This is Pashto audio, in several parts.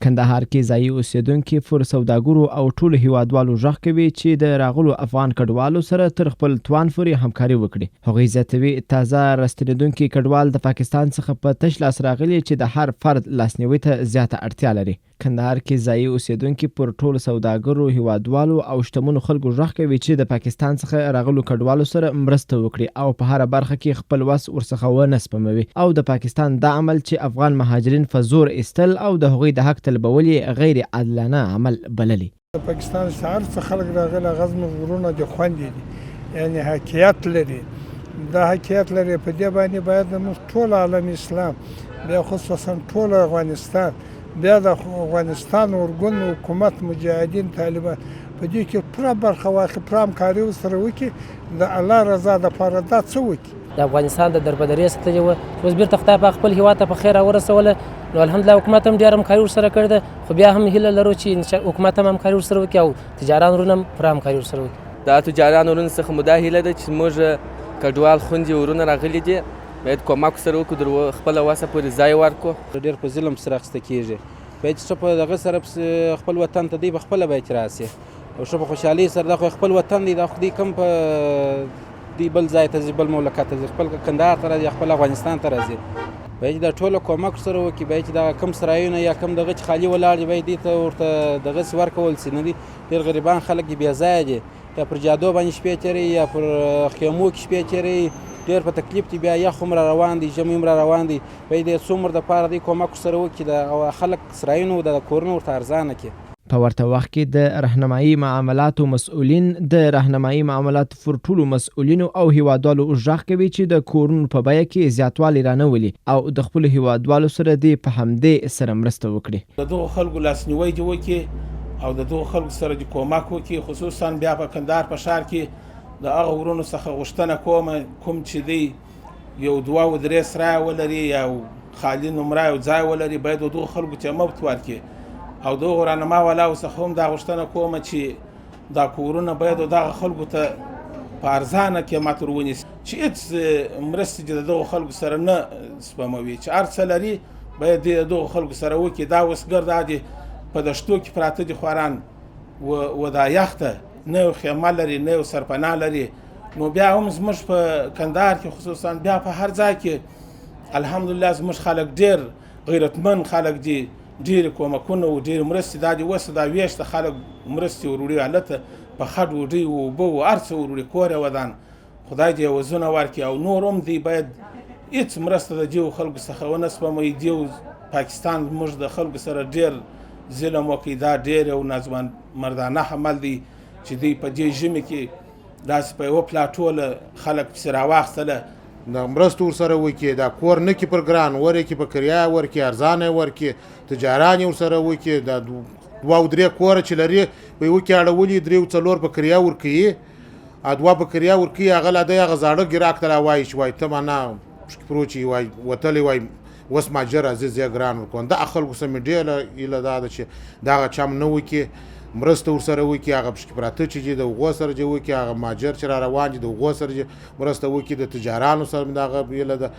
کندهار کې ځایي اوسیدونکي پر سوداګرو او ټولو هیوادوالو غږ کوي چې د راغلو افغان کډوالو سره تر خپل توان پورې همکاري وکړي. هغوی زیاتوي تازه راستنېدونکي کډوال د پاکستان څخه په تش لاس راغلي چې د هر فرد لاسنیوي ته زیاته اړتیا لري. کندهار کې ځایي اوسیدونکي پر ټولو سوداګرو، هیوادوالو او شتمنو خلکو غږ کوي چې د پاکستان څخه راغلو کډوالو سره مرسته وکړي او په هره برخه کې خپل وس ورڅخه ونه سپموي او د پاکستان دا عمل چې افغان مهاجرین په زور ایستل او د هغوی د حق طلبول غیر عادلانه عمل بللی. د پاکستان څخه څه خلک راغلي غزم غرونه د خوندې دي، یعنی حقیقت لري. دا حقیقت لري په دې باندې باید موږ ټول عالم اسلام، بیا خصوصا ټول افغانستان، بیا د افغانستان ورګون حکومت، مجاهدین، طالبان په دې کې پوره برخه واخلي، پوره همکاري ورسره وکړي، د الله رضا دپاره دا څه وکړي. د افغانستان د دربدرۍ ستړې وه، اوس بیرته خدای پاک خپل هېواد ته په خیر راورسوله. نو الحمدلله حکومت هم ډېره همکاري ورسره کړې ده، خو بیا هم هیله لرو چې حکومت هم همکاري ورسره وکړي او تجاران ورونه هم پوره همکاري ورسره وکړي. د تجاران ورونو څخه مو دا هیله ده چې موږ کډوال خویندې ورونه راغلي دي، باید کومک سره وکړو، د خپله وسه پورې ځای ورکړو. ډېر په ظلم سره اخیسته کېږي، باید چې په دغه سره خپل وطن ته دی په خپله باید راسي او ښه په خوشحالۍ سره. دا خو خپل وطن دی، دا خو دی کوم په دی بل ځای ته ځي، بل مملکت ته ځي، خپل کندهار ته راځي، خپل افغانستان ته راځي. باید چې دا ټوله کومک سره وکړي، باید چې دغه کوم سرایونه یا کوم دغه چې خالي ولاړ دي باید دې ته ورته دغسې ورکول سي. نه دي ډېر غریبان خلک دي بې ځایه دي، یا پر جادو باندې شپې تېروي یا پر خیمو کې شپې تېروي، ډېر په تکلیف دي، بیا یخ هم را روان دي، ژمی هم را روان دي. باید د څومره دپاره دې کومک ورسره وکړي، د خلک سرایونه د کورونه ورته ارزانه کړي. په ورته وخت کې د راهنمایي معاملاتو مسؤلین د راهنمایي معاملاتو پر ټولو مسؤلینو او هیوادوالو غږ کوي چې د کورونو په بیه کې زیاتوالی رانولي او د خپلو هیوادوالو سره دې په همدې سره مرسته وکړي. د دغو خلکو لاسنیوی دې وکړي او د دغو خلکو سره دې کومک وکړي. خصوصا بیا په کندهار په ښار کې د هغه ورونو څخه غوښتنه کوم چې دی یو دوه و درې سرایه ولري یا خالي نمره یو ځای ولري، باید د دغو خلکو ته مفت ورکړي. او دغو راهنما والاو څخه هم دا غوښتنه کومه چې دا کورونه باید دغه خلکو ته په ارزانه قیمت ور ونیسي، چې هېڅ مرستې چې د دغو خلکو سره نه سپموي، چې هر څه لري باید د دغو خلکو سره وکړي. دا اوس ګرد دي په دشتو کې پراته دي خواران و دا یخته، نه یو خیمه لري نه یو سرپناه لري. نو بیا هم زموږ په کندهار کې خصوصا بیا په هر ځای کې الحمدلله زموږ خلک ډېر غیرتمند خلک دي، ډېرې کومکونه و ډېرې مرستې دا دي. اوس دا ویشته خلک مرستې ور وړي، هلته په ښه ډوډۍ و اوبه و هر څه ور وړي، کور یې ودان، خدای دې وزونه ورکړي. او نور هم دی باید هېڅ مرسته د دېو خلکو څخه ونه سپموي. دېو پاکستان زموږ د خلکو سره ډېر ظلم وکړي، دا ډېر یو ناځوان مردانه عمل دی چې دوی په دې ژمي کې داسې په یوه پلاټوله خلک پسې راواخیستله. د مرستو ورسره وکړي، دا کور نه کړي پر ګران، ورکړي په کرایه ورکړي، ارزانه یې ورکړي، تجاران یې ورسره وکړي. دا دوه او درې کوره چې لري په یوه کې اړولي، درې او څلور په کرایه ورکوي، دوه په کرایه ورکوي. هغه لا دی هغه زاړه ګراک ته راوایي چې وایي ته معنا پشکې پروت چې وایي وتلی وایي اوس ما ژر راځي زه ګران ورکوم. دغه خلکو سره مې ډېره هیله دا ده چې دغه چم نه وکړي، مرسته ورسره وکړي. هغه پشکې پراته چې دي د هغو سره دې وکړي، هغه مهاجر چې را روان دي د هغو سره دې مرسته وکړي، د تجارانو سره مې دغه هیله ده.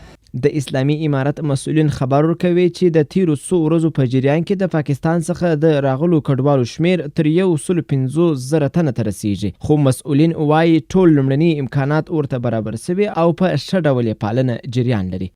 د اسلامي امارت مسؤلین خبر ورکوي چې د تیرو څو ورځو په جریان کې د پاکستان څخه د راغلو کډوالو شمیر تر 150,000 تنه ته رسیږي، خو مسؤلین وایي ټول لومړني امکانات ورته برابر شوي او په ښه ډول یې پالنه جریان لري.